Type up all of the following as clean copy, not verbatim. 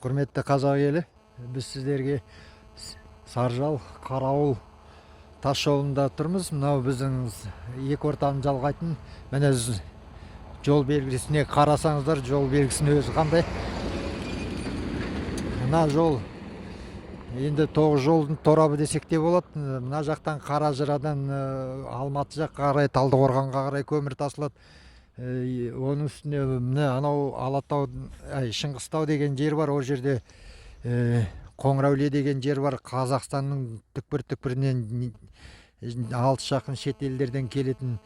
Құрметті қазақ елі, біз сіздерге Саржал, Қарауыл тас жолында тұрмыз. Мынау біздің екі ортаны жалғайтын міне жол белгісіне қарасаңыздар, жол белгісінің өзі қандай. Мына жол енді 9 жолдың торабы десек те болады. Мына жақтан Қаражырадан Алматы жаққа қарай, Талдықорғанға қарай көмір тасылады. Оның үстіне міне анау Алатау, Шыңғыстау деген жер бар. Ол жерде Қоңырауле деген жер бар. Қазақстанның түкпір-түкпірінен алыс жақын шет елдерден келетін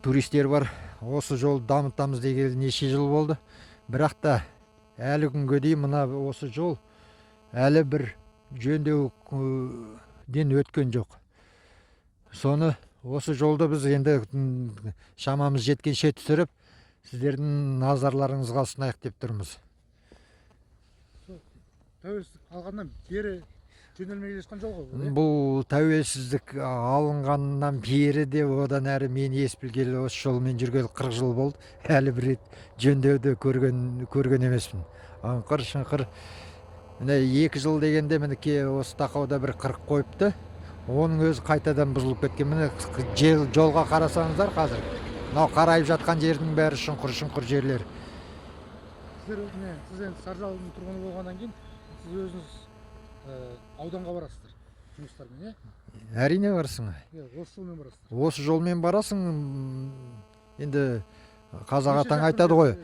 туристер бар. Осы жолды дамытамыз дегелі неше жыл болды. Бірақ та әлі күнге дейін мына осы жол әлі бір жөндеуден өткен жоқ. Соны осы жолды біз енді шамамыз жеткенше түсіріп, сіздердің назарларыңызға ұсынайық деп тұрмыз. Тәуелсіздік алғаннан бері жөнелмей келе жатқан жол ғой. Бұл тәуелсіздік алынғаннан бері де, одан әрі мен ес білгелі осы жолмен жүргелі 40 жыл болды. Әлі бір рет жөндеуді көрген емеспін. Аңқыр шыңқыр. Міне 2 жыл дегенде мінеке осы тақауда бір 40 қойыпты. Оның өзі қайтадан бұзылып кеткен. Міне жолға қарасаңыздар қазір. Мынау қарайып жатқан жердің бәрі шұңқыр жерлер. Сіз енді Саржалдың тұрғыны болғаннан кейін сіз өзіңіз ауданға барасыздар жұмыстармен, Әрине барасың. Осы жолмен барасыздар. Осы жолмен барасың. Енді қазақ атаң айтады ғой,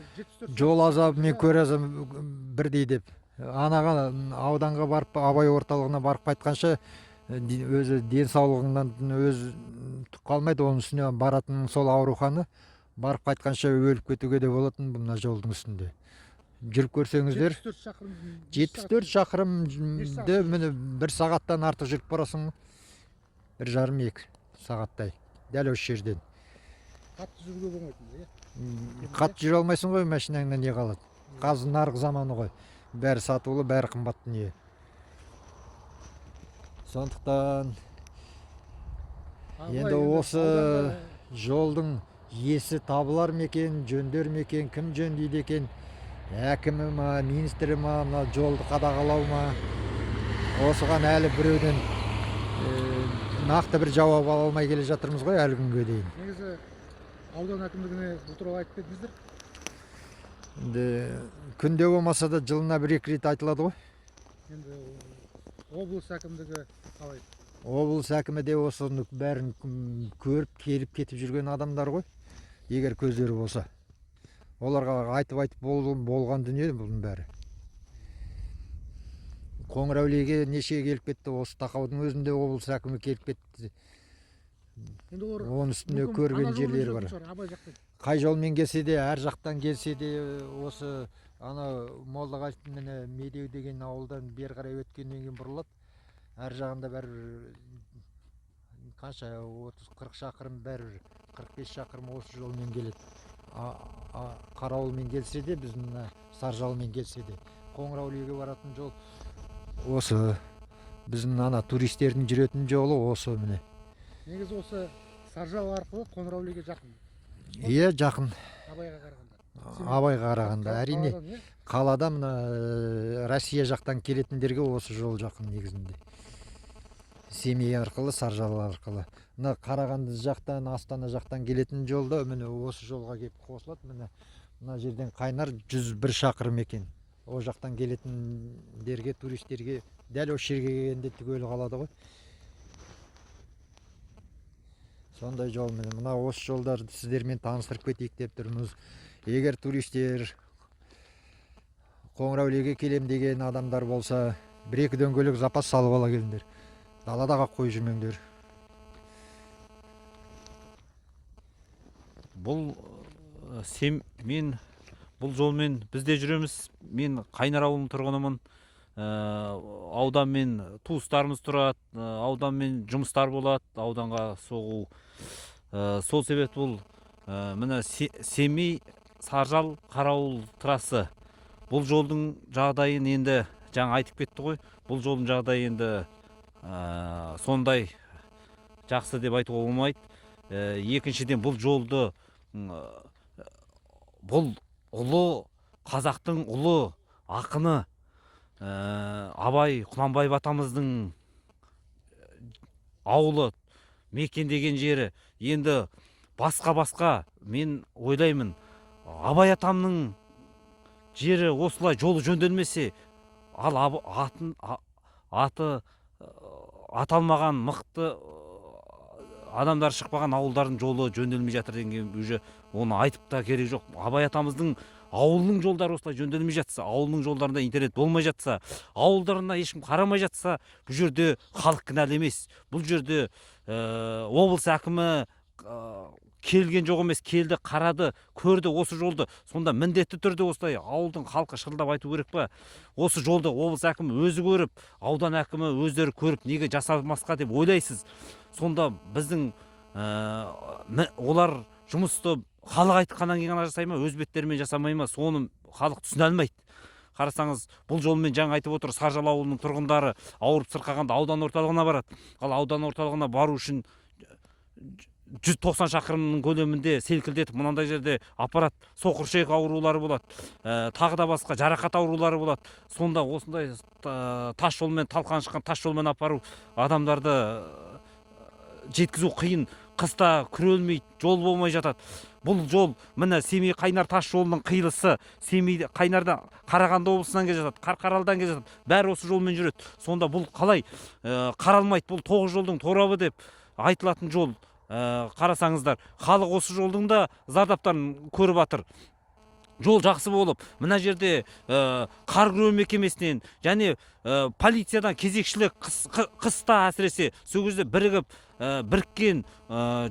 жол азабы мен көр азабы бірдей деп. Анаға ауданға барып, Абай орталығына барып қайтқанша өзі денсаулығынан өзі түк қалмайды. Оның үстіне баратын сол аурухана барып қайтқанша өліп кетуге де болатын мына жолдың үстінде. Жүріп көрсеңіздер, 74 шақырымды міне 1 сағаттан артық жүріп барасың. 1,5-2 сағаттай. Дәл осы жерден. Қатты жүруге болмайды. Қатты жүре алмайсың ғой, машинаңнан не қалады. Қазір нарық заманы ғой. Бәрі сатулы, бәрі қымбат дүние. Сондықтан енді осы жолдың есі табылар ма екен, жөндер ме екен, кім жөндейді екен? Әкімі ма, министрі ма, мына жолды қадағалау ма? Осыған әлі біреуден нақты бір жауап ала алмай келе жатырмыз ғой әлі күнге дейін. Негізі аудан әкімдігіне бұл туралы айтып кетіңіздер. Енді күнде болмаса да жылына 1-2 рет айтылады ғой. Енді облыс әкімдігі қалай? Облыс әкімі де осыны бәрін көріп, келіп кетіп жүрген адамдар ғой. Егер көздері болса. Оларға айтып болған дүние бұның бәрі. Қоңыраулеге неше келіп кетті, осы тақаудың өзінде облыс әкімі келіп кетті. Оның үстіне көрген жерлері бар. Қай жолмен келсе де, әр жақтан келсе де, осы Молдағалиевтің Медеу деген ауылдан бері қарай өткеннен кейін бұрылады. Әр жағында бәрі қанша 30-40 шақырым, бәрі 45 шақырым осы жолмен келеді. Қарауылмен келсе де, біздің Саржалмен келсе де, Қоңыраулеге баратын жол осы. Біздің туристердің жүретін жолы осы міне. Негізі осы Саржал арқылы Қоңыраулеге жақын. Иә, жақын. Абайға қарағанда. Абайға қарағанда, әрине. Қалада мына Россия жақтан келетіндерге осы жол жақын негізінде. Семей арқылы, Саржал арқылы. Мына Қарағанды жақтан, Астана жақтан келетін жолда міне осы жолға келіп қосылады. Мына жерден Қайнар 101 шақырым екен. О жақтан келетіндерге, туристерге дәл осы жерге келгенде түгел қалады ғой. Сондай жол міне. Мына осы жолдарды сіздермен таныстырып кетейік деп тұрмыз. Егер туристер Қоңыраулеге келем деген адамдар болса, 1-2 дөңгелек запас салып ала келіңдер. Даладаға қойып жүрмеңдер. Мен бұл жолмен бізде жүреміз. Мен Қайнар ауылының тұрғынымын. Ауданмен туыстарымыз тұрады, ауданмен жұмыстар болады, ауданға соғу. Сол себеп бұл міне Семей, Саржал, Қарауыл трассы. Бұл жолдың жағдайын енді жаңа айтып кетті ғой. Бұл жолдың жағдайы енді сондай жақсы деп айтуға болмайды. Екіншіден бұл жолды бұл ұлы қазақтың ұлы ақыны Абай Құнанбаев атамыздың ауылы мекендеген жері. Енді басқа мен ойлаймын, Абай атамның жері осылай жолы жөнделмесе, ал аты аталмаған мықты адамдар шықпаған ауылдардың жолы жөнделмей жатыр деген уже оны айтып та керек жоқ. Абай атамыздың ауылының жолдары осылай жөнделмей жатса, ауылының жолдарында интернет болмай жатса, ауылдарына ешкім қарамай жатса, бұл жерде халық кінәлі емес. Бұл жерде облыс әкімі келген жоқ емес, келді, қарады, көрді осы жолды. Сонда міндетті түрде осылай ауылдың халқы шырылдап айту керек па? Осы жолды облыс әкімі өзі көріп, аудан әкімі өздері көріп, неге жасамасқа деп ойлайсыз? Сонда біздің олар жұмысты халық айтқаннан кейін ғана жасай ма, өз беттерімен жасамай ма, соны халық түсіне алмайды. Қарасаңыз, бұл жолмен жаңа айтып отыр, Саржал ауылының тұрғындары ауырып сырқағанда аудан орталығына барады. Ал аудан орталығына бару үшін 190 шақырымның көлемінде селкілдетіп, мынандай жерде аппарат соқыршек аурулары болады, тағы да басқа жарақат аурулары болады. Сонда осындай тас жолмен, талқан шыққан тас жолмен апару адамдарды жеткізу қиын. Қыста күрелмейді, жол болмай жатады. Бұл жол міне Семей Қайнар тас жолының қиылысы, Семей Қайнардан Қарағанды облысынан келе жатады, Қарқаралыдан келе жатады. Бәрі осы жолмен жүреді. Сонда бұл қалай қаралмайды? Бұл 9 жолдың торабы деп айтылатын жол. Қарасаңыздар, халық осы жолдың да зардаптарын көріп жатыр. Жол жақсы болып, мына жерде қар күреу мекемесінен және полициядан кезекшілік қыста әсіресе сол кезде біріккен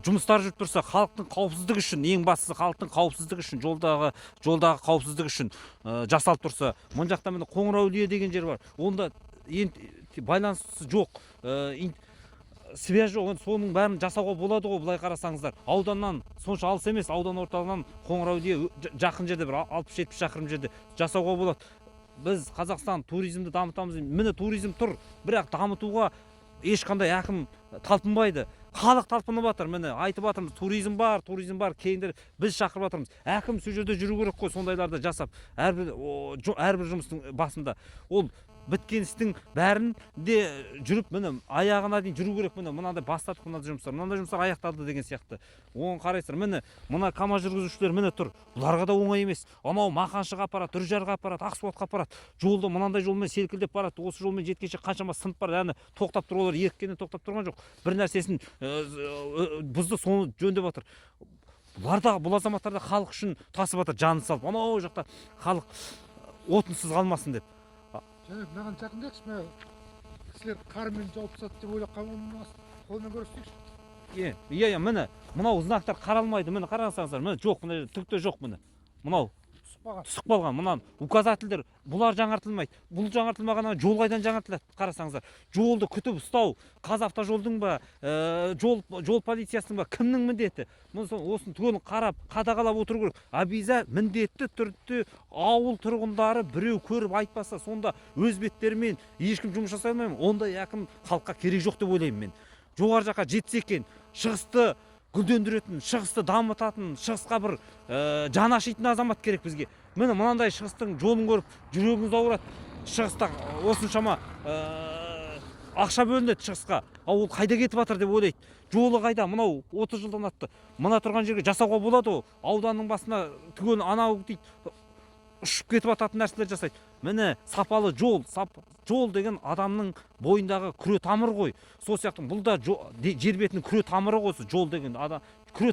жұмыстар жүріп тұрса, халықтың қауіпсіздігі үшін, ең бастысы халықтың қауіпсіздігі үшін, жолдағы қауіпсіздік үшін жасалып тұрса, мұн жақта міне Қоңыраулие деген жер бар. Онда байланысы жоқ, связь жоқ. Соның бәрін жасауға болады ғой, былай қарасаңыздар. Ауданнан сонша алыс емес, аудан орталығынан Қоңыраулие жақын жерде, бір 60-70 шақырым жерде жасауға болады. Біз Қазақстан туризмді дамытамыз. Міне туризм тұр, бірақ дамытуға ешқандай әкім талпынбайды. Халық талпынып жатыр. Міне айтып жатырмыз, туризм бар, кейіндер біз шақырып жатырмыз. Әкім сол жерде жүру керек қой, сондайларды жасап. Әрбір жұмыстың басында ол біткен істің бәрін де жүріп, міне аяғына дейін жүру керек. Міне мынандай бастадық, мынандай жұмыстар аяқталды деген сияқты. Оған қарайсыздар, міне мына КамАЗ жүргізушілер міне тұр. Бұларға да оңай емес. Анау Мақаншыға апарады, Үржарға апарады, Ақсуатқа апарады. Жолды мынандай жолмен селкілдеп барады. Осы жолмен жеткенше қаншама сынып бар. Яғни тоқтап тұр, олар еріккеннен тоқтап тұрған жоқ. Бір нәрсесін бұзды, соны жөндеп жатыр. Бұл азаматтар да халық үшін тасып жатыр, жаны салып. Анау жақта халық отынсыз қалмасын деп. Және маған жақындайықшы, кісілер қармен жауып тастады деп ойлап қалмаймын, қолмен көрсетейікші. Иә, міне мынау знактар қаралмайды. Міне қараңыздар, міне жоқ, міне түкте жоқ. Міне мынау түсіп қалған, мынан указательдер, бұлар жаңартылмайды. Бұл жаңартылмағаннан жол қайдан жаңартылады? Қарасаңыздар, жолды күтіп ұстау Қазавтожолдың ба, жол полициясының ба, кімнің міндеті? Осыны түгелін қарап, қадағалап отыру керек. Абиза міндетті түрде ауыл тұрғындары біреу көріп айтпаса, сонда өз беттерімен ешкім жұмыс жасай алмаймын. Ондай әкім халыққа керек жоқ деп ойлаймын мен. Жоғары жаққа жетсе екен, шығысты гүлдендіретін, шығысты дамытатын, шығысқа бір жан ашитын азамат керек бізге. Міне мынандай шығыстың жолын көріп жүрегіңіз ауырады. Шығыста осыншама ақша бөлінеді шығысқа. Ол қайда кетіп жатыр деп ойлайды. Жолы қайда? Мынау 30 жылдан атты. Мына тұрған жерге жасауға болады ғой. Ауданның басына түгел анау дейді, ұшып кетіп жататын нәрселер жасайды. Міне сапалы жол деген адамның бойындағы күре тамыр ғой. Сол сияқты бұл да жер бетінің күре тамыры ғой. Жол деген адам күре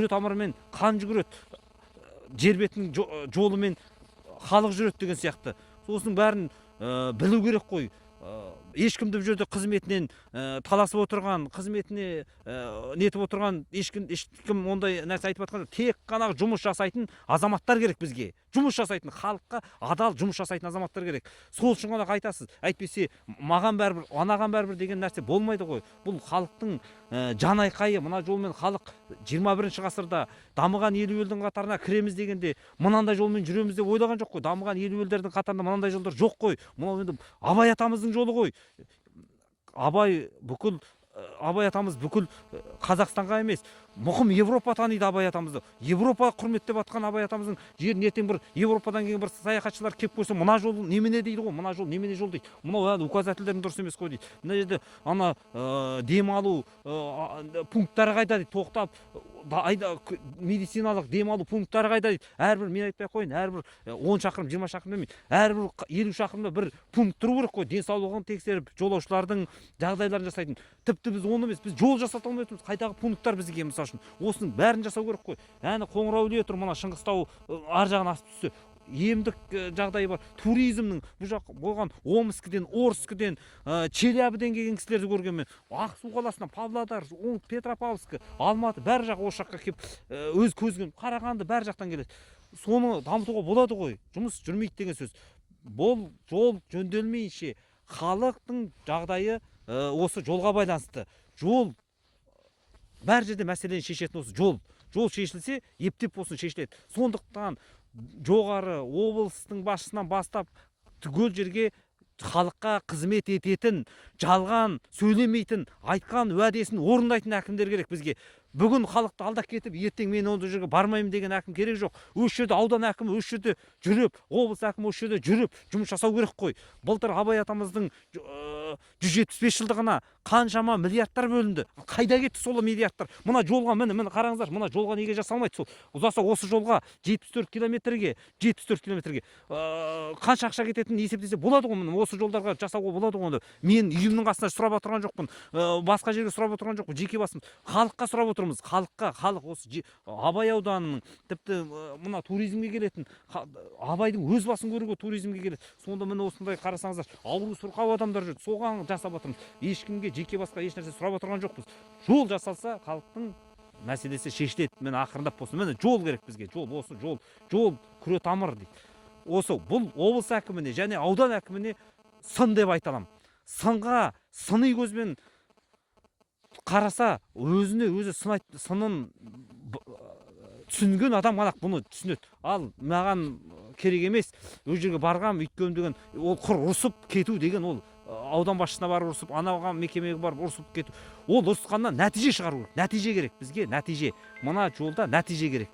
тамырымен қан жүгіреді. Жер бетінің жолымен халық жүреді деген сияқты. Осының бәрін білу керек қой. Ешкімді бұл жерде қызметінен таласып отырған, қызметіне нетіп отырған ешкім ондай нәрсе айтып жатқан. Тек қана жұмыс жасайтын азаматтар керек бізге. Жұмыс жасайтын, халыққа адал жұмыс жасайтын азаматтар керек. Сол үшін ғана айтасыз. Әйтпесе маған бәрібір, анаған бәрібір деген нәрсе болмайды ғой. Бұл халықтың жан айқайы. Мына жолмен халық 21 ғасырда дамыған 50 елдің қатарына кіреміз дегенде мынандай жолмен жүреміз деп ойлаған жоқ қой. Дамыған 50 елдердің қатарында мынандай жолдар жоқ қой. Мынау енді Абай атамыздың жолы ғой. Абай атамыз бүкіл Қазақстанға емес, мұқым Европа таниды Абай атамызды. Европа құрметтеп атқан Абай атамыздың жерін ертең бір Европадан келген бір саяхатшылар келіп көрсе, мына жол немене дейді ғой, мына жол немене жол дейді. Мынау указательдердің дұрыс емес қой дейді. Мына жерде ана демалу пункттары қайда дейді, тоқтап медициналық демалу пункттары қайда дейді. Әрбір, мен айтпай ақ қояйын, әрбір 10 шақырым, 20 шақырым демеймін, әрбір 50 шақырымда бір пункт тұру керек қой, денсаулығын тексеріп, жолаушылардың жағдайларын жасайтын. Тіпті біз оны емес, біз жол жасата алмай отырмыз. Қайдағы пункттар бізге мысалы үшін. Осының бәрін жасау керек қой. Яғни Қоңыраулие тұр, мына Шыңғыстау ар жағын асып түссе, емдік жағдайы бар. Туризмнің бұл жақ болған Омскіден, Орскіден, Челябіден келген кісілерді көргенмен, Ақсу қаласынан, Павлодар, Петропавловск, Алматы бәр жақ осы жаққа келіп өз көзген, Қарағанды бәр жақтан келеді. Соны дамытуға болады ғой. Жұмыс жүрмейді деген сөз. Бұл жол жөнделмейінше халықтың жағдайы осы жолға байланысты. Жол бәр жерде мәселені шешетін осы жол. Жол шешілсе, ептеп болсын шешіледі. Сондықтан жоғары облыстың басшысынан бастап түгел жерге халыққа қызмет ететін, жалған сөйлемейтін, айтқан уәдесін орындайтын әкімдер керек бізге. Бүгін халықты алдап кетіп, ертең мен онда жерге бармаймын деген әкім керек жоқ. Осы жерде аудан әкімі осы жерде жүріп, облыс әкімі осы жерде жүріп, жұмыс жасау керек қой. Былтыр Абай атамыздың 175 жылдығына қаншама миллиардтар бөлінді. Қайда кетті сол миллиардтар? Мына жолға міне қараңыздар, мына жолға неге жасалмайды сол? Ұзаса осы жолға 74 километрге қанша ақша кететінін есептесе болады ғой. Осы жолдарға жасауға болады ғой. Мен үйімнің қасына сұрап отырған жоқпын, басқа жерге сұрап отырған жоқпын, жеке басым. Халыққа сұрап отырмыз. Халық осы Абай ауданының, тіпті мына туризмге келетін, Абайдың өз басын көруге туризмге келеді. Сонда міне осындай қарасаңыздар, ауру сұрқау адамдар жүр. Соған жасап отырмыз. Ешкімге жеке басқа еш нәрсе сұрап отырған жоқпыз. Жол жасалса, халықтың мәселесі шешіледі. Міне ақырындап болсын. Міне жол керек бізге. Осы жол күре тамыр дейді. Осы бұл облыс әкіміне және аудан әкіміне сын деп айта аламын. Сынға сыни көзбен қараса, өзіне-өзі сынын түсінген адам ғана бұны түсінеді. Ал маған керек емес, өз жерге барғам, өйткем деген, ол құр ұрсып кету деген, ол аудан басшысына барып ұрсып, анауға мекемеге барып ұрсып кету. Ол ұрысқаннан нәтиже шығару керек. Нәтиже керек бізге, нәтиже. Мына жолда нәтиже керек.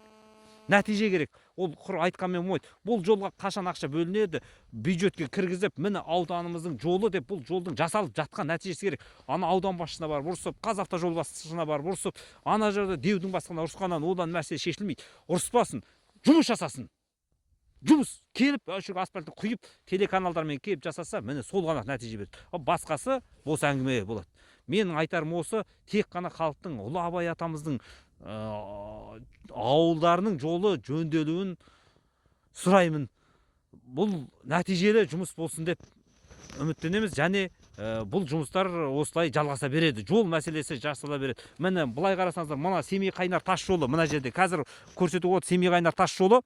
Нәтиже керек. Ол құр айтқанмен болмайды. Бұл жолға қашан ақша бөлінеді, бюджетке кіргізіп, міне ауданымыздың жолы деп, бұл жолдың жасалып жатқан нәтижесі керек. Ана аудан басшысына барып ұрсып, Қазавтожол басшысына барып ұрсып, ана жерде деудің басқана ұрысқаннан одан мәселе шешілмейді. Ұрыспасын, жұмыс жасасын. Жұмыс келіп, өшірге асфальтты құйып, телеканалдармен келіп жасаса, міне сол ғана нәтиже береді. Басқасы бос әңгіме болады. Менің айтарым осы, тек қана халықтың, ұлы Абай атамыздың ауылдарының жолы жөнделуін сұраймын. Бұл нәтижелі жұмыс болсын деп үміттенеміз, және бұл жұмыстар осылай жалғаса береді. Жол мәселесі жасала береді. Міне былай қарасаңыздар, мына Семей Қайнар тас жолы, мына жерде қазір көрсетіп отыр Семей Қайнар тас жолы.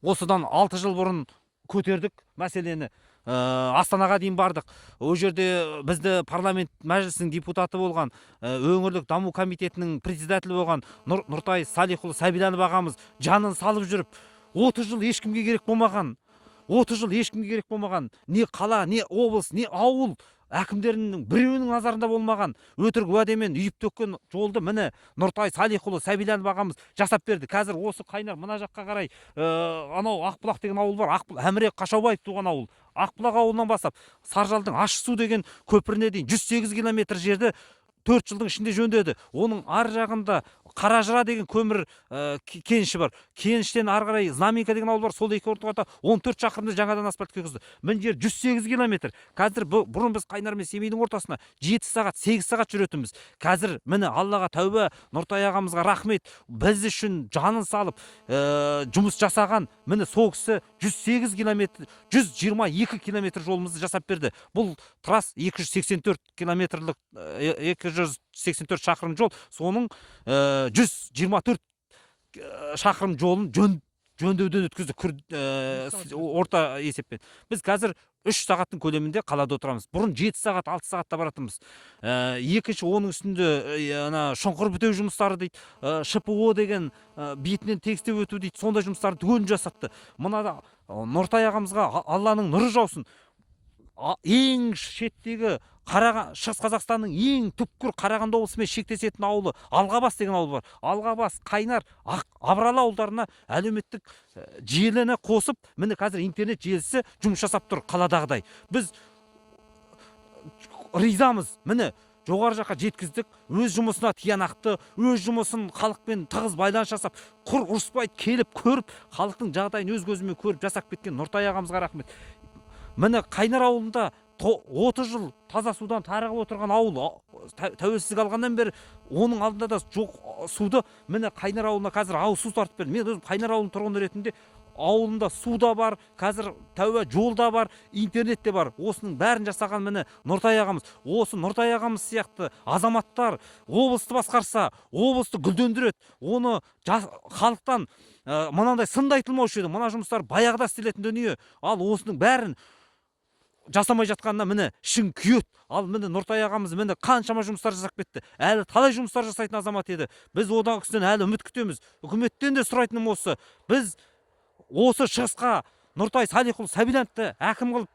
Осыдан 6 жыл бұрын көтердік мәселені. Астанаға дейін бардық. О жерде бізді парламент мәжілісінің депутаты болған, өңірлік даму комитетінің председателі болған Нұртай Салихұлы Сәбиданов ағамыз жанын салып жүріп, 30 жыл ешкімге керек болмаған. 30 жыл ешкімге керек болмаған. Не қала, не облыс, не ауыл әкімдерінің біреуінің назарында болмаған өтірік уәдемен үйіп төккен жолды міне Нұртай Салихұлы Сәбиданов ағамыз жасап берді. Қазір осы Қайнар мына жаққа қарай анау Ақбұлақ деген ауыл бар. Әміре Қашаубаев туған ауыл. Ақбұлақ ауылынан бастап Саржалдың Ащысу деген көпіріне дейін 108 километр жерді 4 жылдың ішінде жөндеді. Оның ар жағында Қаражыра деген көмір кеніші бар. Кеніштен ары қарай Знаменка деген ауыл бар. Сол екі ортада 14 шақырымды жаңадан асфальт құйғызды. Мына жер 108 километр. Қазір бұрын біз Қайнар мен Семейдің ортасына 7 сағат, 8 сағат жүретінбіз. Қазір міне Аллаға тәубе, Нұртай ағамызға рахмет. Біз үшін жанын салып жұмыс жасаған міне сол кісі 108 километр, 122 километр жолымызды жасап берді. Бұл трасс 284 километрлік 284 шақырым жол, соның 124 шақырым жолын жөндеуден өткізді орта есеппен. Біз қазір 3 сағаттың көлемінде қалада отырамыз. Бұрын 7 сағат, 6 сағатта баратынбыз. Екінші оның үстінде шұңқыр бітеу жұмыстары дейді, ШПО деген бетінен тегістеп өту дейді, сондай жұмыстарды түгелін жасатты. Мына Нұртай ағамызға Алланың нұры жаусын. Ең шеттегі Шығыс Қазақстанның ең түпкір Қарағанды облысымен шектесетін ауылы Алғабас деген ауыл бар. Алғабас, Қайнар, Абралы ауылдарына әлеуметтік желіні қосып, міне қазір интернет желісі жұмыс жасап тұр қаладағыдай. Біз ризамыз. Міне жоғары жаққа жеткіздік, өз жұмысына тиянақты, өз жұмысын халықпен тығыз байланыс жасап, құр ұрыспай келіп көріп, халықтың жағдайын өз көзімен көріп жасап кеткен Нұртай ағамызға рахмет. Міне Қайнар ауылында 30 жыл таза судан тарығып отырған ауыл, тәуелсіздік алғаннан бері оның алдында да жоқ суды, міне Қайнар ауылына қазір ауыз су тартып берді. Мен өзім Қайнар ауылының тұрғыны ретінде ауылында су да бар, қазір тәуе жол да бар, интернет те бар. Осының бәрін жасаған міне Нұртай ағамыз. Осы Нұртай ағамыз сияқты азаматтар облысты басқарса, облысты гүлдендіреді. Оны халықтан мынандай сынды айтылмаушы еді. Мына жұмыстар баяғыда істелетін дүние. Ал осының бәрін жасамай жатқанына міне ішің күйет. Ал міне Нұртай ағамыз міне қаншама жұмыстар жасап кетті. Әлі талай жұмыстар жасайтын азамат еді. Біз одан кісіден әлі үміт күтеміз. Үкіметтен де сұрайтыным осы. Біз осы шығысқа Нұртай Салихұлы Сәбилановты әкім қылып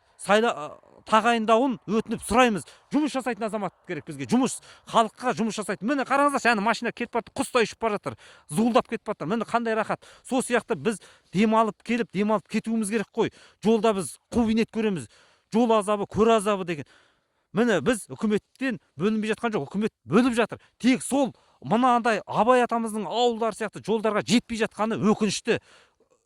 тағайындауын өтініп сұраймыз. Жұмыс жасайтын азамат керек бізге. Жұмыс, халыққа жұмыс жасайтын. Міне қараңыздаршы, әні машина кетіп бара жатыр, құстай ұшып бара жатыр, зуылдап кетіп бара жатыр. Міне қандай рахат. Сол сияқты біз демалып келіп, демалып кетуіміз керек қой. Жолда біз қу бейнет көреміз. Жол азабы, көр азабы деген. Міне біз үкіметтен бөлінбей жатқан жоқ, үкімет бөліп жатыр. Тек сол мынандай Абай атамыздың ауылдары сияқты жолдарға жетпей жатқаны өкінішті.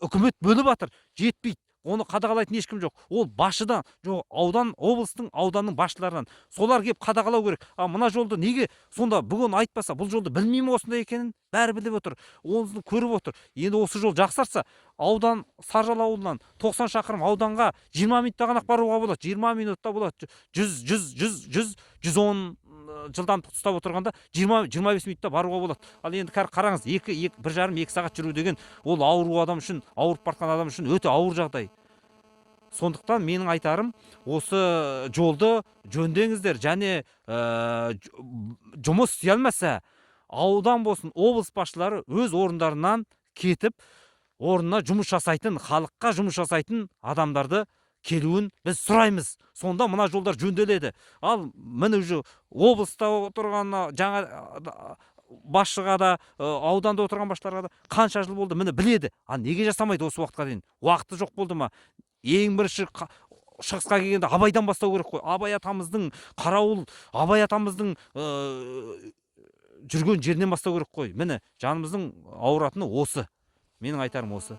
Үкімет бөліп жатыр, жетпейді. Оны қадағалайтын ешкім жоқ. Ол басшыдан, жоқ, аудан, облыстың, ауданның басшыларынан. Солар келіп қадағалау керек. Мына жолды неге сонда бүгін айтпаса, бұл жолды білмеймін осындай екенін бәрі біліп отыр. Оны көріп отыр. Енді осы жол жақсарса, аудан Саржал ауылынан 90 шақырым ауданға 20 минутта ғана баруға болады. 20 минутта болады. 110 жылдамдық ұстап отырғанда 20-25 минутта баруға болады. Ал енді қараңыз, 1,5-2 сағат жүру деген ол ауру адам үшін, ауырып бартқан адам үшін өте ауыр жағдай. Сондықтан менің айтарым, осы жолды жөндеңіздер, және жұмыс істей алмаса, аудан болсын, облыс басшылары өз орындарынан кетіп, орнына жұмыс жасайтын, халыққа жұмыс жасайтын адамдарды келуін біз сұраймыз. Сонда мына жолдар жөнделеді. Ал міне уже облыста отырған жаңа басшыға да, ауданда отырған басшыларға да қанша жыл болды, міне біледі. Неге жасамайды осы уақытқа дейін? Уақыты жоқ болды ма? Ең бірінші шығысқа келгенде Абайдан бастау керек қой. Абай атамыздың қарауыл, Абай атамыздың жүрген жерінен бастау керек қой. Міне жанымыздың ауыратыны осы. Менің айтарым осы.